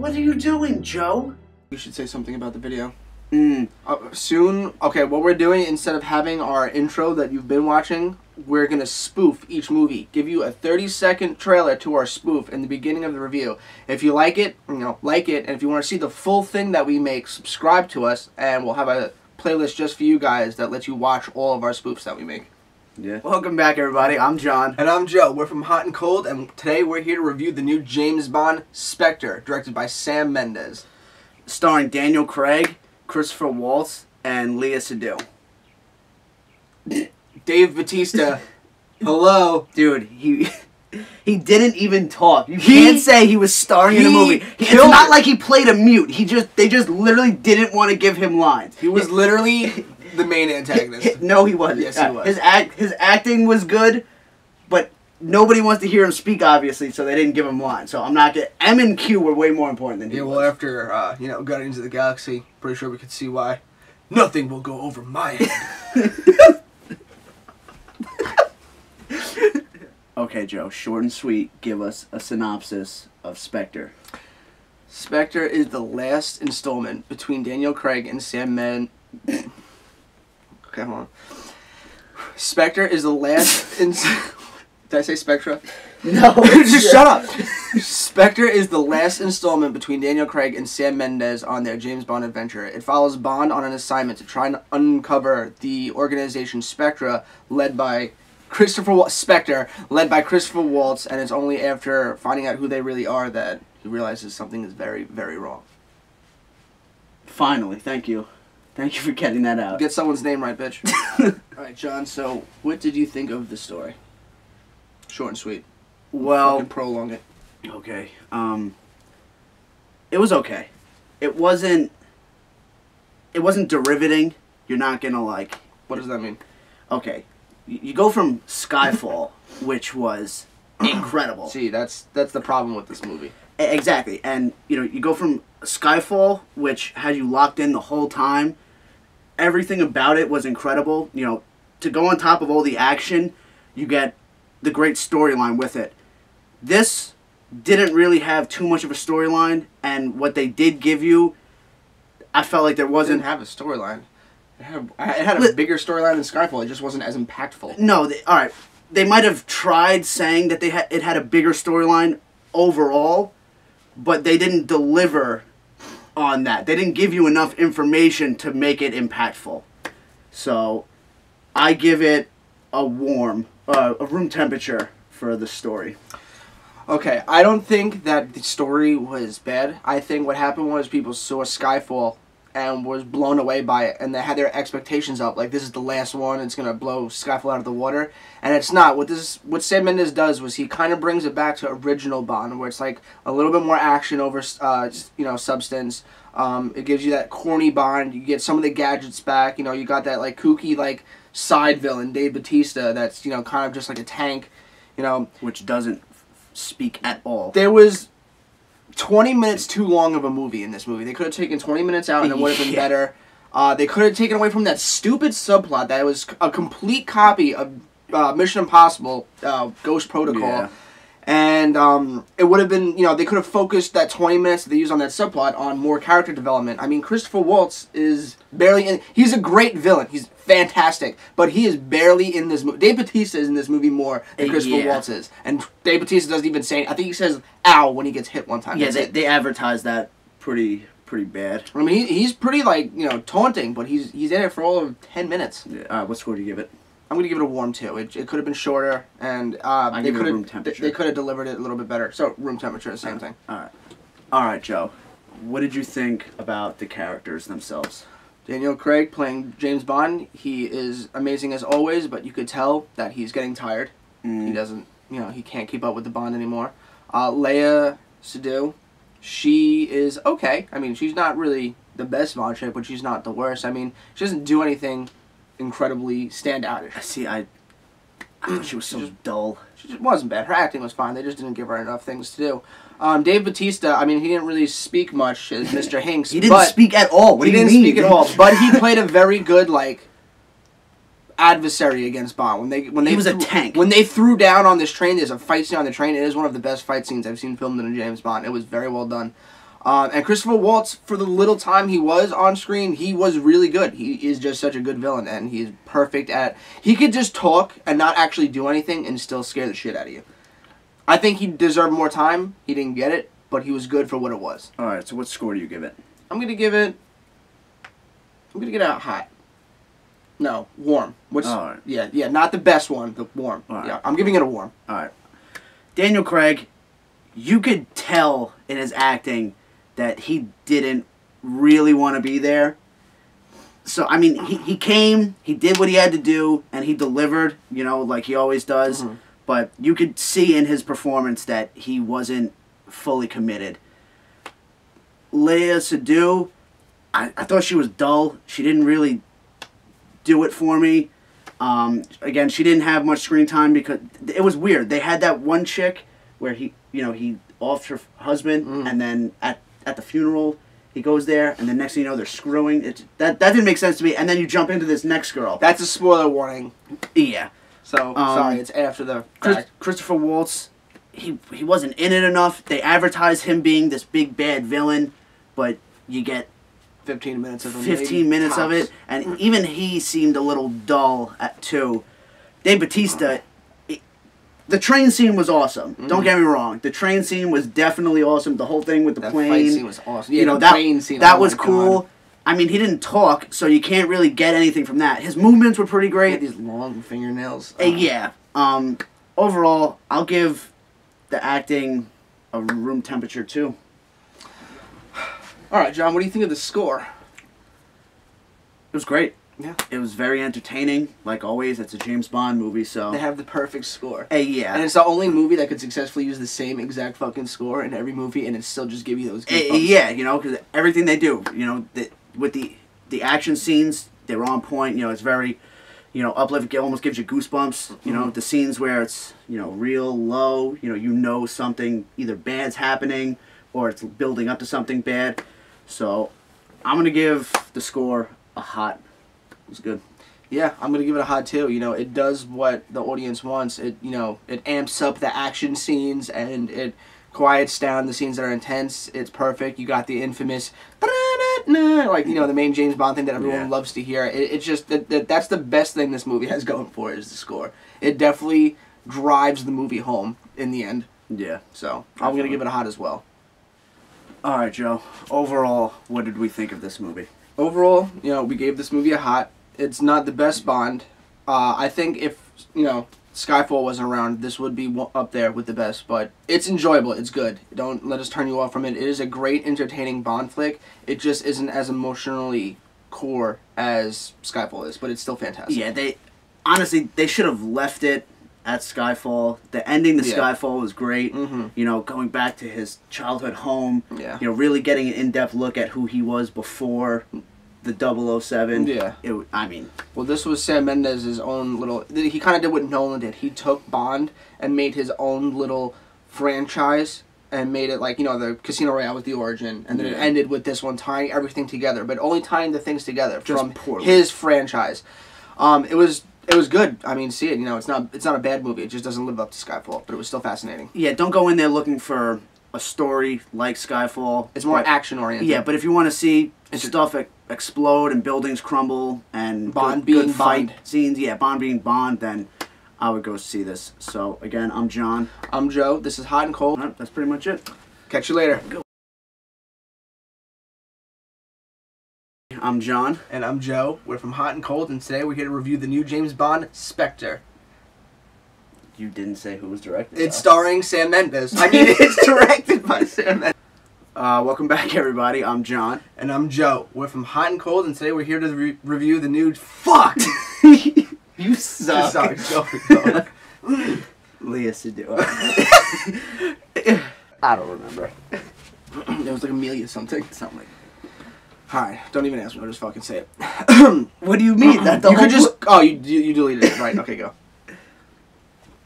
What are you doing, Joe? You should say something about the video. Soon, okay, what we're doing, instead of having our intro that you've been watching, we're going to spoof each movie. Give you a 30-second trailer to our spoof in the beginning of the review. If you like it, like it. And if you want to see the full thing that we make, subscribe to us, and we'll have a playlist just for you guys that lets you watch all of our spoofs that we make. Yeah. Welcome back, everybody. I'm John. And I'm Joe. We're from Hot and Cold, and today we're here to review the new James Bond, Spectre, directed by Sam Mendes. Starring Daniel Craig, Christopher Waltz, and Lea Seydoux. Dave Bautista. Hello. Dude, he didn't even talk. You can't say he was starring in a movie. It's not like he played a mute. They just literally didn't want to give him lines. He was literally the main antagonist. No, he wasn't. Yes, he was. His acting was good, but nobody wants to hear him speak, obviously, so they didn't give him lines. So I'm not gonna. M and Q were way more important than he was. Well, after Guardians of the Galaxy, pretty sure we could see why. Nothing will go over my head. Okay, Joe, short and sweet, give us a synopsis of Spectre. Spectre is the last installment between Daniel Craig and Sam Mendes. Okay, hold on. Spectre is the last... Did I say Spectra? No. Just shut up. Spectre is the last installment between Daniel Craig and Sam Mendes on their James Bond adventure. It follows Bond on an assignment to try and uncover the organization Spectre, led by Christopher Waltz, and it's only after finding out who they really are that he realizes something is very, very wrong. Finally, thank you. Thank you for getting that out. Get someone's name right, bitch. Alright, John, so what did you think of the story? Short and sweet. Well, prolong it. Okay. It was okay. It wasn't derivating. You're not gonna like. What does that mean? Okay. You go from Skyfall, which was incredible. See, that's the problem with this movie. Exactly. And you go from Skyfall, which had you locked in the whole time. Everything about it was incredible. To go on top of all the action, you get the great storyline with it. This didn't really have too much of a storyline, and what they did give you, I felt like there wasn't... It didn't have a storyline. It had a bigger storyline than Skyfall. It just wasn't as impactful. No, all right. They might have tried saying that it had a bigger storyline overall, but they didn't deliver on that. They didn't give you enough information to make it impactful. So, I give it a room temperature for the story. Okay, I don't think that the story was bad. I think what happened was people saw Skyfall and was blown away by it, and they had their expectations up, like this is the last one, it's gonna blow Skyfall out of the water, and it's not. What Sam Mendes does was he kind of brings it back to original Bond, where it's like a little bit more action over substance. It gives you that corny Bond. You get some of the gadgets back. You got that like kooky like side villain Dave Bautista that's kind of just like a tank, which doesn't speak at all. There was 20 minutes too long of a movie in this movie. They could have taken 20 minutes out and it would have been better. They could have taken away from that stupid subplot that was a complete copy of Mission Impossible, Ghost Protocol. Yeah. And it would have been, they could have focused that 20 minutes that they used on that subplot on more character development. I mean, Christopher Waltz is barely in... He's a great villain. He's fantastic. But he is barely in this movie. Dave Bautista is in this movie more than Christopher Waltz is. And Dave Bautista doesn't even say... I think he says, ow, when he gets hit one time. Yeah, they advertise that pretty bad. I mean, he's pretty, taunting, but he's in it for all of 10 minutes. Yeah, what score do you give it? I'm gonna give it a warm 2. It could have been shorter, and they could have delivered it a little bit better. So room temperature, the same thing. All right, Joe. What did you think about the characters themselves? Daniel Craig playing James Bond. He is amazing as always, but you could tell that he's getting tired. He doesn't, he can't keep up with the Bond anymore. Lea Seydoux, she is okay. I mean, she's not really the best Bond chick, but she's not the worst. I mean, she doesn't do anything incredibly standoutish. See, I thought she was so dull. She just wasn't bad. Her acting was fine. They just didn't give her enough things to do. Dave Bautista, I mean, he didn't really speak much as Mr. Hinks. He didn't speak at all. What do you mean? He didn't speak at all. But he played a very good, adversary against Bond. He was a tank. When they threw down on this train, there's a fight scene on the train. It is one of the best fight scenes I've seen filmed in a James Bond. It was very well done. And Christopher Waltz, for the little time he was on screen, he was really good. He is just such a good villain, and he's perfect at... He could just talk and not actually do anything and still scare the shit out of you. I think he deserved more time. He didn't get it, but he was good for what it was. Alright, so what score do you give it? I'm going to give it a hot. No, warm. Alright. Yeah, not the best one, the warm. Right. Yeah, I'm giving it a warm. Alright. Daniel Craig, you could tell in his acting that he didn't really want to be there. So, I mean, he came, he did what he had to do, and he delivered, you know, like he always does. Mm-hmm. But you could see in his performance that he wasn't fully committed. Léa Seydoux, I thought she was dull. She didn't really do it for me. Again, she didn't have much screen time because it was weird. They had that one chick where he offed her husband, and then at the funeral, he goes there, and the next thing you know, they're screwing. That didn't make sense to me. And then you jump into this next girl. That's a spoiler warning. Yeah. So, sorry, it's after the fact. Christopher Waltz, he wasn't in it enough. They advertised him being this big bad villain, but you get 15 minutes of him. 15 minutes of it, and even he seemed a little dull too. Dave Bautista, the train scene was awesome. Mm-hmm. Don't get me wrong. The train scene was definitely awesome. The whole thing with the plane. Fight scene was awesome. Yeah, the plane scene. That was cool. God. I mean, he didn't talk, so you can't really get anything from that. His movements were pretty great. He had these long fingernails. Yeah. Overall, I'll give the acting a room temperature 2. All right, John, what do you think of the score? It was great. Yeah. It was very entertaining. Like always, it's a James Bond movie, so... They have the perfect score. Yeah. And it's the only movie that could successfully use the same exact fucking score in every movie, and it still just give you those goosebumps. Yeah, you know, because everything they do, you know, with the action scenes, they were on point. You know, it's very, you know, uplifting. It almost gives you goosebumps. You know, the scenes where it's, you know, real low. You know something either bad's happening or it's building up to something bad. So, I'm gonna give the score a hot. It was good. Yeah, I'm gonna give it a hot 2. You know, it does what the audience wants. It it amps up the action scenes and it quiets down the scenes that are intense. It's perfect. You got the infamous like, you know, the main James Bond thing that everyone loves to hear. It's just that's the best thing this movie has going for it, is the score. It definitely drives the movie home in the end. Yeah. So I'm gonna give it a hot as well. All right, Joe. Overall, what did we think of this movie? Overall, you know, we gave this movie a hot. It's not the best Bond. I think if, you know, Skyfall wasn't around, this would be up there with the best, but it's enjoyable. It's good. Don't let us turn you off from it. It is a great, entertaining Bond flick. It just isn't as emotionally core as Skyfall is, but it's still fantastic. Yeah, they should have left it at Skyfall. The ending to Skyfall was great. Mm-hmm. You know, going back to his childhood home. Yeah. You know, really getting an in-depth look at who he was before the 007. Yeah. I mean... Well, this was Sam Mendes' own little... He kind of did what Nolan did. He took Bond and made his own little franchise and made it like, you know, the Casino Royale was the origin, and then it ended with this one tying everything together, but only tying the things together from his franchise. It was good. I mean, see it. You know, it's not a bad movie. It just doesn't live up to Skyfall, but it was still fascinating. Yeah, don't go in there looking for a story like Skyfall. It's more action oriented. Yeah, but if you want to see stuff explode and buildings crumble and Bond being fight scenes, Bond being Bond, then I would go see this. So again, I'm John. I'm Joe. This is Hot and Cold. All right, that's pretty much it. Catch you later. Go. I'm John. And I'm Joe. We're from Hot and Cold, and today we're here to review the new James Bond, Spectre. You didn't say who was directed. It's starring Sam Mendes. I mean, it's directed by Sam Mendes. Welcome back, everybody. I'm John. And I'm Joe. We're from Hot and Cold, and today we're here to review the new... Fuck! You suck. Sorry, go. Léa Seydoux. I don't remember. It was like Amelia something. Something like... Alright, don't even ask me. I'll just fucking say it. What do you mean? That the you could just... Oh, you deleted it. Right, okay, go.